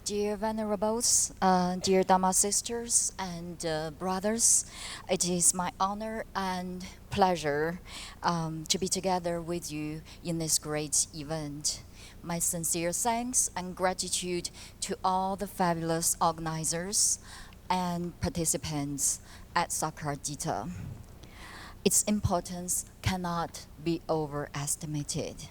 Dear Venerables, dear Dharma sisters and brothers, it is my honor and pleasure to be together with you in this great event. My sincere thanks and gratitude to all the fabulous organizers and participants at Sakyadhita. Its importance cannot be overestimated.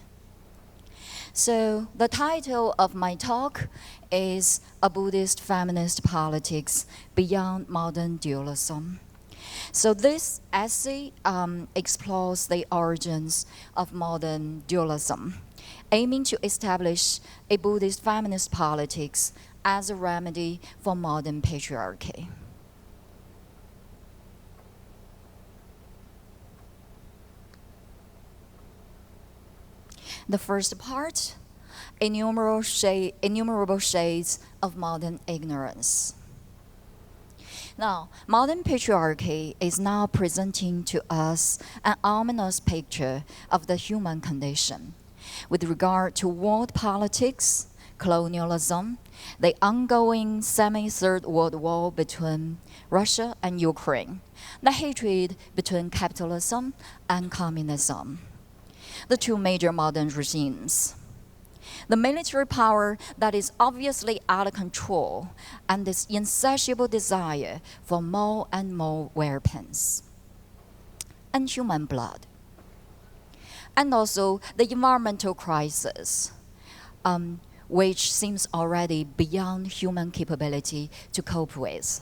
So the title of my talk is A Buddhist Feminist Politics Beyond Modern Dualism. So this essay explores the origins of modern dualism, aiming to establish a Buddhist feminist politics as a remedy for modern patriarchy. The first part, innumerable shades of modern ignorance. Now, modern patriarchy is now presenting to us an ominous picture of the human condition with regard to world politics, colonialism, the ongoing semi-third world war between Russia and Ukraine, the hatred between capitalism and communism, the two major modern regimes, the military power that is obviously out of control, and this insatiable desire for more and more weapons and human blood, and also the environmental crisis, which seems already beyond human capability to cope with.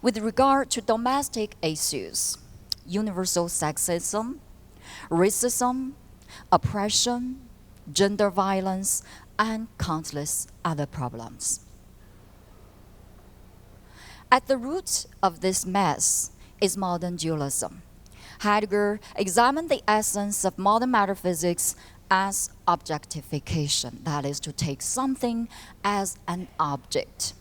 With regard to domestic issues, universal sexism, racism, oppression, gender violence, and countless other problems. At the root of this mess is modern dualism. Heidegger examined the essence of modern metaphysics as objectification, that is, to take something as an object.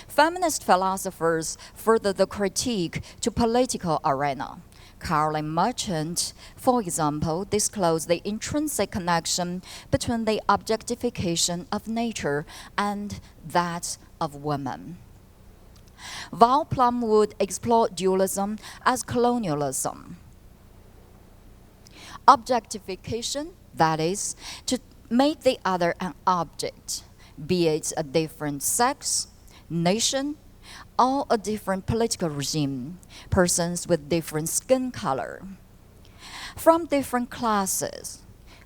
Feminist philosophers further the critique to political arena. Caroline Merchant, for example, disclosed the intrinsic connection between the objectification of nature and that of women. Val Plumwood explored dualism as colonialism. Objectification, that is, to make the other an object, be it a different sex, nation, or a different political regime, persons with different skin color, from different classes,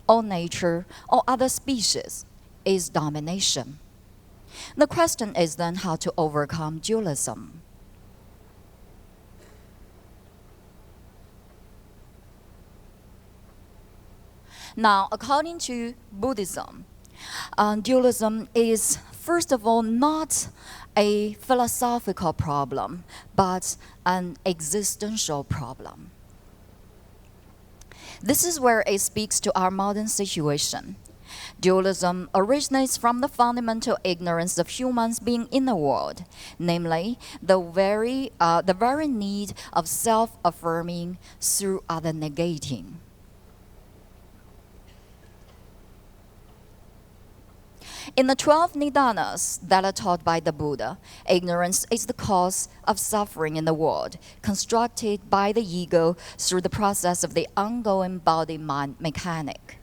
or nature, or other species, is domination. The question is then how to overcome dualism. Now, according to Buddhism, dualism is, first of all, not a philosophical problem, but an existential problem. This is where it speaks to our modern situation. Dualism originates from the fundamental ignorance of humans being in the world, namely the very need of self-affirming through other negating. In the 12 nidanas that are taught by the Buddha, ignorance is the cause of suffering in the world, constructed by the ego through the process of the ongoing body-mind mechanic.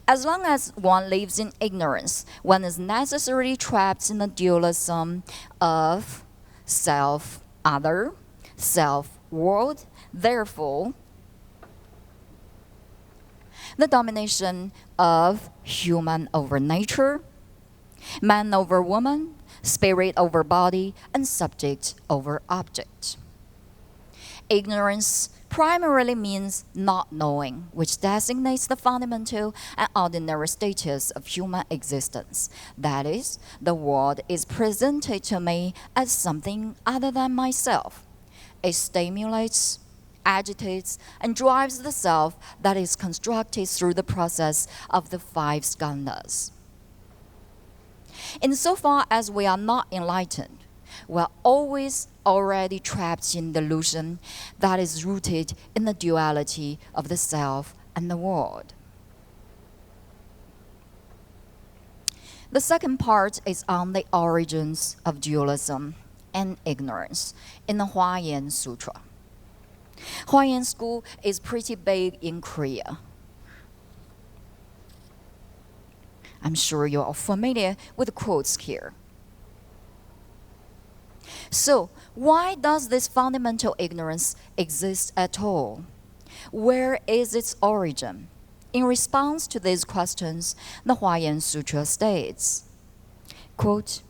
As long as one lives in ignorance, one is necessarily trapped in the dualism of self-other, self-world. Therefore, the domination of human over nature, man over woman, spirit over body, and subject over object. Ignorance primarily means not knowing, which designates the fundamental and ordinary status of human existence. That is, the world is presented to me as something other than myself. It stimulates, agitates, and drives the self that is constructed through the process of the 5 skandhas. Insofar as we are not enlightened, we are always already trapped in delusion that is rooted in the duality of the self and the world. The second part is on the origins of dualism and ignorance in the Huayan Sutra. Huayan school is pretty big in Korea. I'm sure you're all familiar with the quotes here. So, why does this fundamental ignorance exist at all? Where is its origin? In response to these questions, the Huayan Sutra states, quote,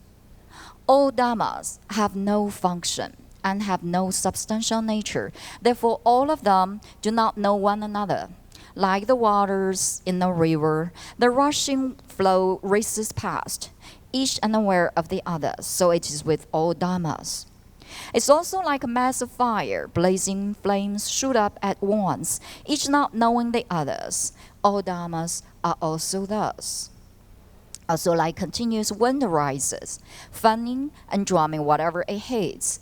all dhammas have no function and have no substantial nature. Therefore, all of them do not know one another. Like the waters in a river, the rushing flow races past, each unaware of the other. So it is with all dhammas. It's also like a massive fire. Blazing flames shoot up at once, each not knowing the others. All dhammas are also thus. Also like continuous wind rises, fanning and drumming whatever it hates,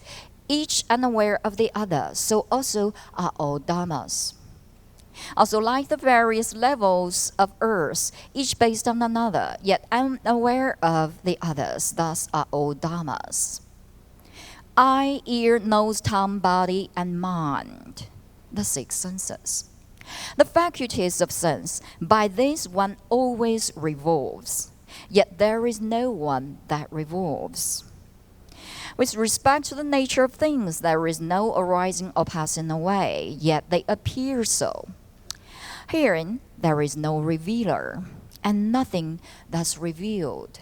each unaware of the other. So also are all dhammas. Also like the various levels of earth, each based on another, yet unaware of the others. Thus are all dhammas. Eye, ear, nose, tongue, body, and mind, the six senses. The faculties of sense, by this one always revolves, yet there is no one that revolves. With respect to the nature of things, there is no arising or passing away, yet they appear so. Herein, there is no revealer, and nothing that's revealed.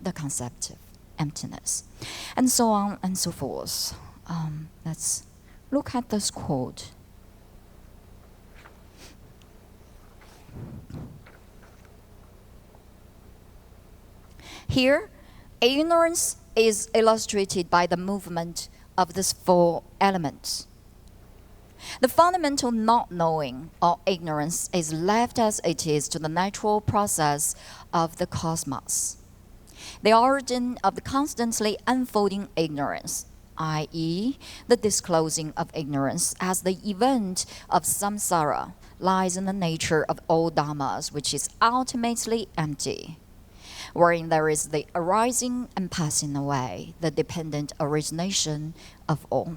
The concept of emptiness, and so on and so forth. Let's look at this quote. Here, ignorance is illustrated by the movement of these four elements. The fundamental not knowing or ignorance is left as it is to the natural process of the cosmos. The origin of the constantly unfolding ignorance, i.e., the disclosing of ignorance as the event of samsara, lies in the nature of all dhammas, which is ultimately empty, wherein there is the arising and passing away, the dependent origination of all.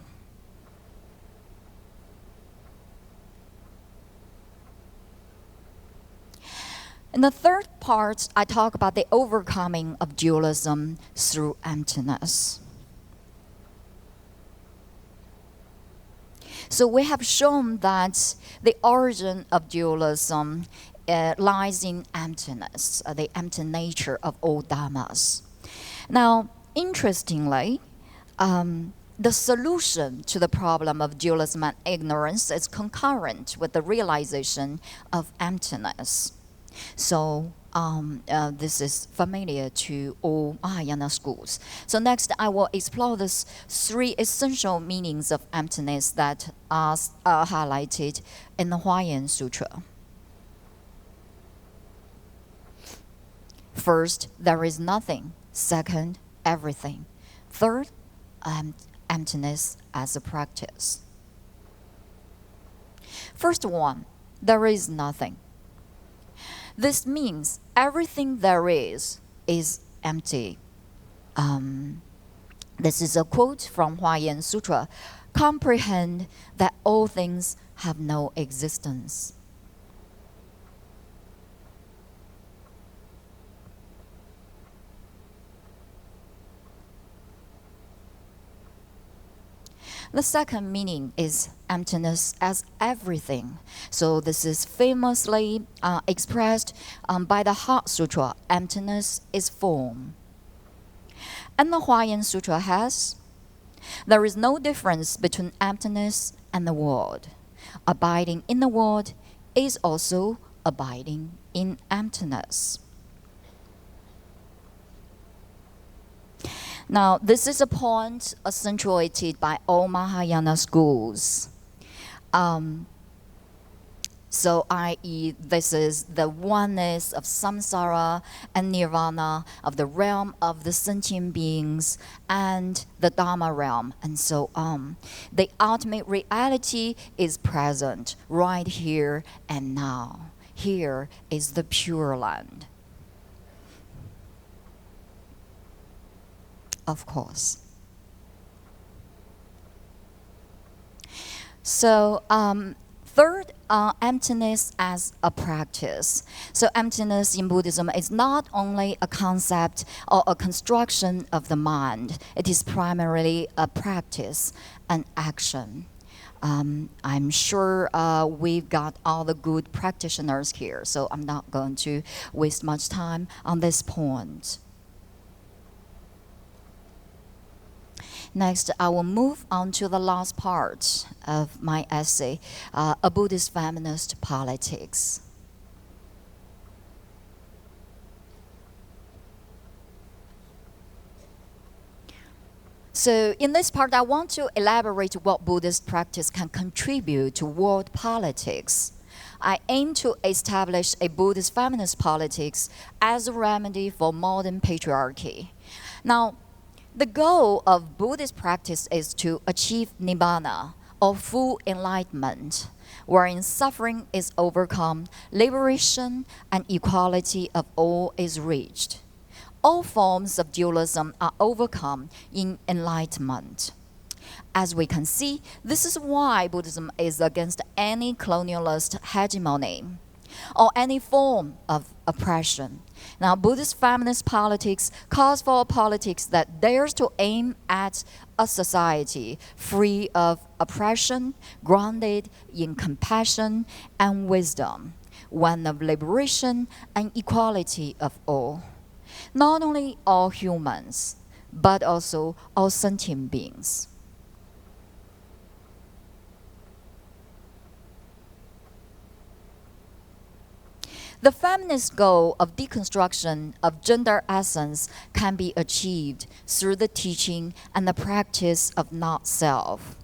In the third part, I talk about the overcoming of dualism through emptiness. So we have shown that the origin of dualism lies in emptiness, the empty nature of all dhammas. Now, interestingly, the solution to the problem of dualism and ignorance is concurrent with the realization of emptiness. So this is familiar to all Mahayana schools. So next, I will explore these three essential meanings of emptiness that are highlighted in the Huayan Sutra. First, there is nothing. Second, everything. Third, emptiness as a practice. First one, there is nothing. This means everything there is empty. This is a quote from Huayan Sutra. Comprehend that all things have no existence. The second meaning is emptiness as everything. So this is famously expressed by the Heart Sutra. Emptiness is form. And the Huayan Sutra has, there is no difference between emptiness and the world. Abiding in the world is also abiding in emptiness. Now, this is a point accentuated by all Mahayana schools. So, i.e., this is the oneness of samsara and nirvana, of the realm of the sentient beings and the Dharma realm, and so on. The ultimate reality is present right here and now. Here is the Pure Land. of course. So, third, emptiness as a practice. So emptiness in Buddhism is not only a concept or a construction of the mind. It is primarily a practice, an action. I'm sure we've got all the good practitioners here, so I'm not going to waste much time on this point. Next, I will move on to the last part of my essay, A Buddhist Feminist Politics. So in this part, I want to elaborate what Buddhist practice can contribute to world politics. I aim to establish a Buddhist feminist politics as a remedy for modern patriarchy. Now, the goal of Buddhist practice is to achieve nibbana, or full enlightenment, wherein suffering is overcome, liberation and equality of all is reached. All forms of dualism are overcome in enlightenment. As we can see, this is why Buddhism is against any colonialist hegemony or any form of oppression. Now, Buddhist feminist politics calls for a politics that dares to aim at a society free of oppression, grounded in compassion and wisdom, one of liberation and equality of all. Not only all humans, but also all sentient beings. The feminist goal of deconstruction of gender essence can be achieved through the teaching and the practice of not-self,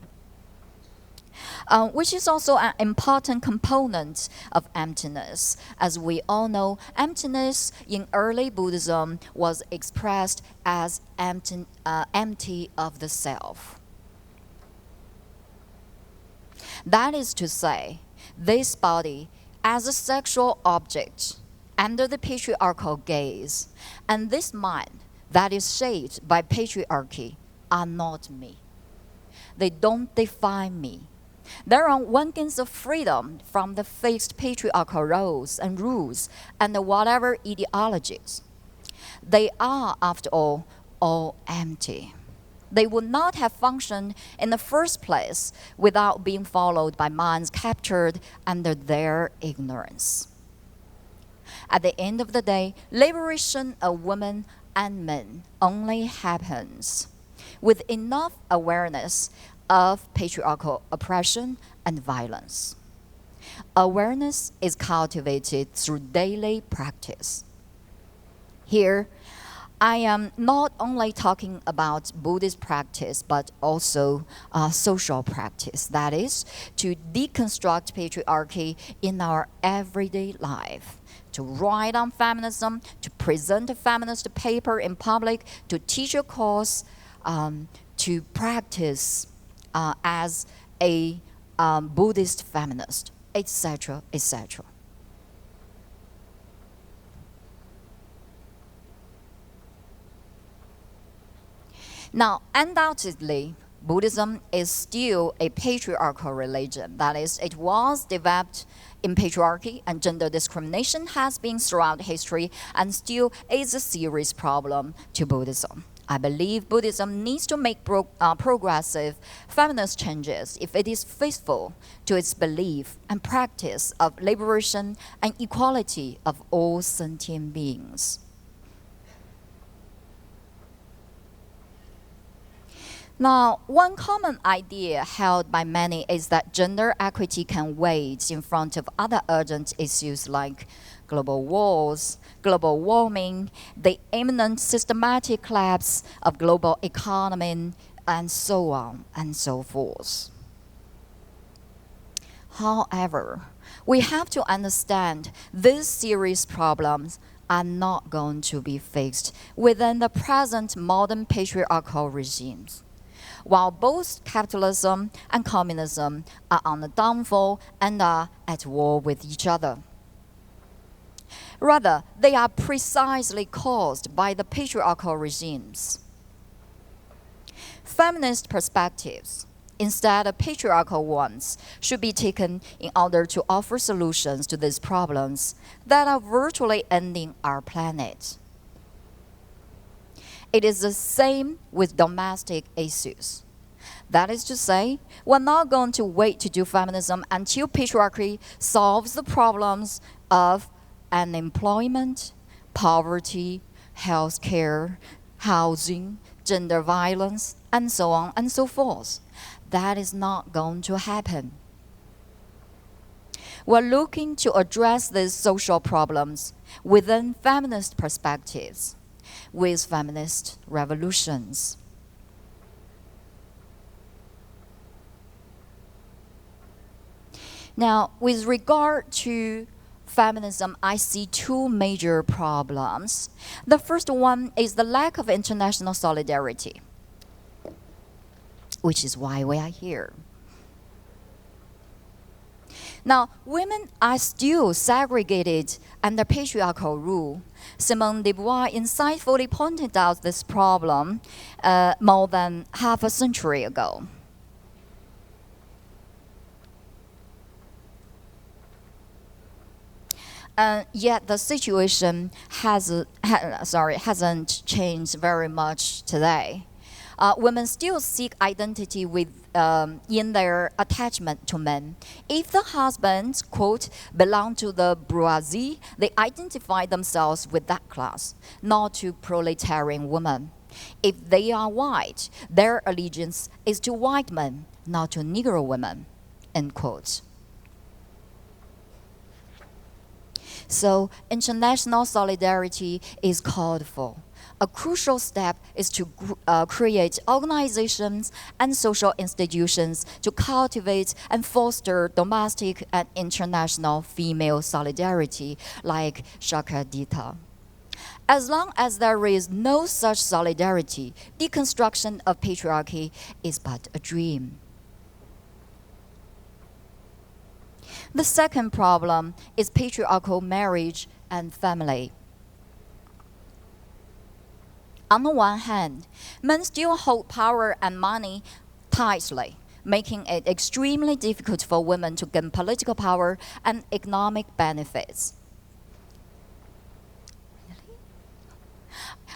which is also an important component of emptiness. As we all know, emptiness in early Buddhism was expressed as empty of the self. That is to say, this body as a sexual object under the patriarchal gaze, and this mind that is shaped by patriarchy are not me. They don't define me. They're on one gains of freedom from the fixed patriarchal roles and rules and whatever ideologies. They are, after all empty. They would not have functioned in the first place without being followed by minds captured under their ignorance. At the end of the day, liberation of women and men only happens with enough awareness of patriarchal oppression and violence. Awareness is cultivated through daily practice. Here, I am not only talking about Buddhist practice, but also social practice. That is, to deconstruct patriarchy in our everyday life, to write on feminism, to present a feminist paper in public, to teach a course, to practice as a Buddhist feminist, etc., etc. Now, undoubtedly, Buddhism is still a patriarchal religion. That is, it was developed in patriarchy, and gender discrimination has been throughout history and still is a serious problem to Buddhism. I believe Buddhism needs to make progressive feminist changes if it is faithful to its belief and practice of liberation and equality of all sentient beings. Now, one common idea held by many is that gender equity can wait in front of other urgent issues like global wars, global warming, the imminent systematic collapse of global economy, and so on and so forth. However, we have to understand these serious problems are not going to be fixed within the present modern patriarchal regimes. While both capitalism and communism are on the downfall and are at war with each other. Rather, they are precisely caused by the patriarchal regimes. Feminist perspectives, instead of patriarchal ones, should be taken in order to offer solutions to these problems that are virtually ending our planet. It is the same with domestic issues. That is to say, we're not going to wait to do feminism until patriarchy solves the problems of unemployment, poverty, healthcare, housing, gender violence, and so on and so forth. That is not going to happen. We're looking to address these social problems within feminist perspectives, with feminist revolutions. Now, with regard to feminism, I see two major problems. The first one is the lack of international solidarity, which is why we are here. Now, women are still segregated under patriarchal rule. Simone de Beauvoir insightfully pointed out this problem more than half a century ago. Yet the situation hasn't changed very much today. Women still seek identity in their attachment to men. If the husbands, quote, belong to the bourgeoisie, they identify themselves with that class, not to proletarian women. If they are white, their allegiance is to white men, not to Negro women, end quote. So international solidarity is called for. A crucial step is to create organizations and social institutions to cultivate and foster domestic and international female solidarity, like Sakyadhita. As long as there is no such solidarity, deconstruction of patriarchy is but a dream. The second problem is patriarchal marriage and family. On the one hand, men still hold power and money tightly, making it extremely difficult for women to gain political power and economic benefits.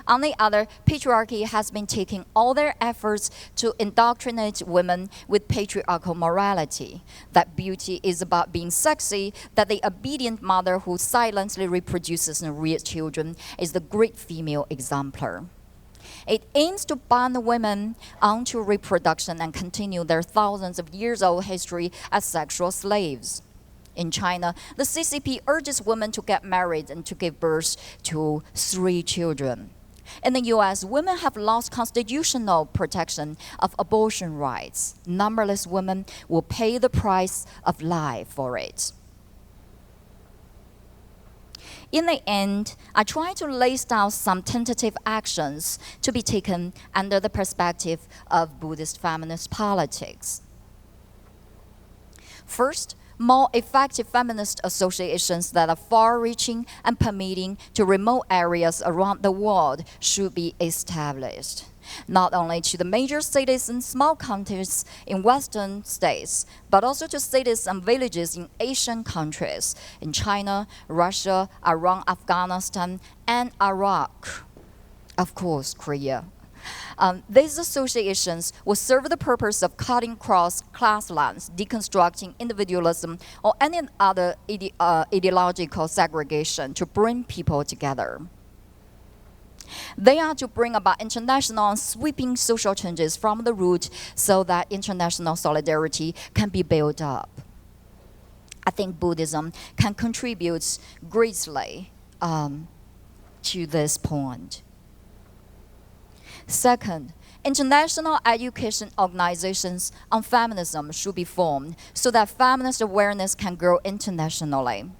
On the other, patriarchy has been taking all their efforts to indoctrinate women with patriarchal morality, that beauty is about being sexy, that the obedient mother who silently reproduces and rears children is the great female exemplar. It aims to bind women onto reproduction and continue their thousands of years old history as sexual slaves. In China, the CCP urges women to get married and to give birth to 3 children. In the US, women have lost constitutional protection of abortion rights. Numberless women will pay the price of life for it. In the end, I try to list out some tentative actions to be taken under the perspective of Buddhist feminist politics. First, more effective feminist associations that are far-reaching and permitting to remote areas around the world should be established, not only to the major cities and small counties in Western states, but also to cities and villages in Asian countries, in China, Russia, Iran, Afghanistan, and Iraq. Of course, Korea. These associations will serve the purpose of cutting across class lines, deconstructing individualism or any other ideological segregation to bring people together. They are to bring about international and sweeping social changes from the root so that international solidarity can be built up. I think Buddhism can contribute greatly to this point. Second, international education organizations on feminism should be formed so that feminist awareness can grow internationally.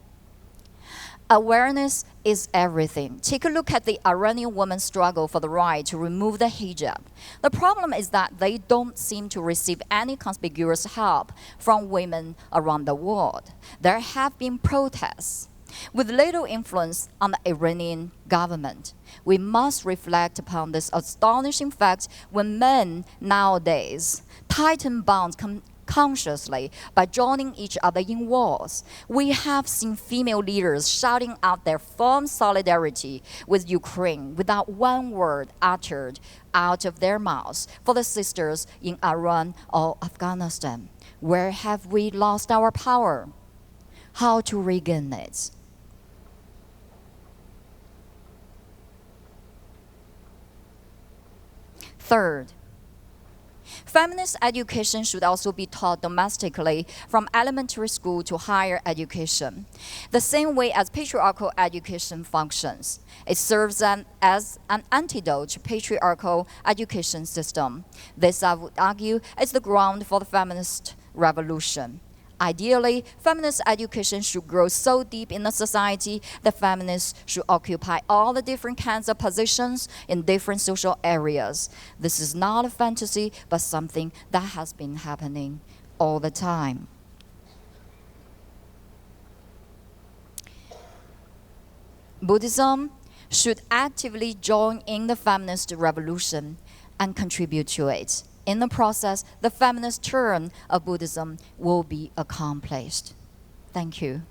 Awareness is everything. Take a look at the Iranian women's struggle for the right to remove the hijab. The problem is that they don't seem to receive any conspicuous help from women around the world. There have been protests. with little influence on the Iranian government. We must reflect upon this astonishing fact when men nowadays tighten bonds consciously by joining each other in wars. We have seen female leaders shouting out their firm solidarity with Ukraine without one word uttered out of their mouths for the sisters in Iran or Afghanistan. Where have we lost our power? How to regain it? Third, feminist education should also be taught domestically from elementary school to higher education, the same way as patriarchal education functions. It serves as an antidote to patriarchal education system. This, I would argue, is the ground for the feminist revolution. Ideally, feminist education should grow so deep in the society that feminists should occupy all the different kinds of positions in different social areas. This is not a fantasy, but something that has been happening all the time. Buddhism should actively join in the feminist revolution and contribute to it. In the process, the feminist turn of Buddhism will be accomplished. Thank you.